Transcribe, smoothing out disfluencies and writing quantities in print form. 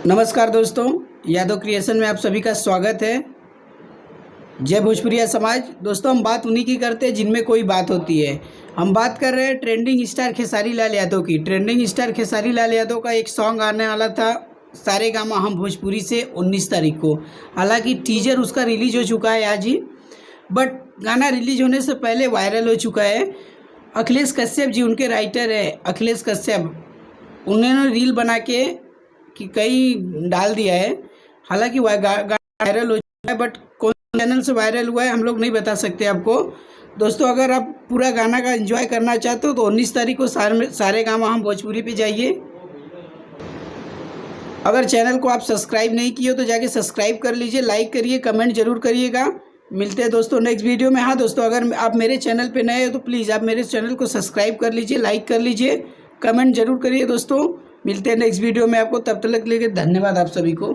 नमस्कार दोस्तों, यादव क्रिएशन में आप सभी का स्वागत है। जय भोजपुरिया समाज। दोस्तों, हम बात उन्हीं की करते हैं जिनमें कोई बात होती है। हम बात कर रहे हैं ट्रेंडिंग स्टार खेसारी लाल यादव की। ट्रेंडिंग स्टार खेसारी लाल यादव का एक सॉन्ग आने वाला था सारेगामा हम भोजपुरी से 19 तारीख को। हालांकि टीजर उसका रिलीज हो चुका है आज ही, बट गाना रिलीज होने से पहले वायरल हो चुका है। अखिलेश कश्यप जी उनके राइटर है, अखिलेश कश्यप, उन्होंने रील बना के कि कहीं डाल दिया है। हालांकि वायरल हो चुका है, बट कौन चैनल से वायरल हुआ है हम लोग नहीं बता सकते आपको। दोस्तों, अगर आप पूरा गाना का एंजॉय करना चाहते हो तो 19 तारीख को सारेगामा हम भोजपुरी पे जाइए। अगर चैनल को आप सब्सक्राइब नहीं किए हो तो जाके सब्सक्राइब कर लीजिए, लाइक करिए, कमेंट जरूर करिएगा। मिलते हैं दोस्तों नेक्स्ट वीडियो में। हाँ दोस्तों, अगर आप मेरे चैनल पे नए हो तो प्लीज़ आप मेरे चैनल को सब्सक्राइब कर लीजिए, लाइक कर लीजिए, कमेंट जरूर करिए। दोस्तों मिलते हैं नेक्स्ट वीडियो में आपको, तब तक के लिए धन्यवाद आप सभी को।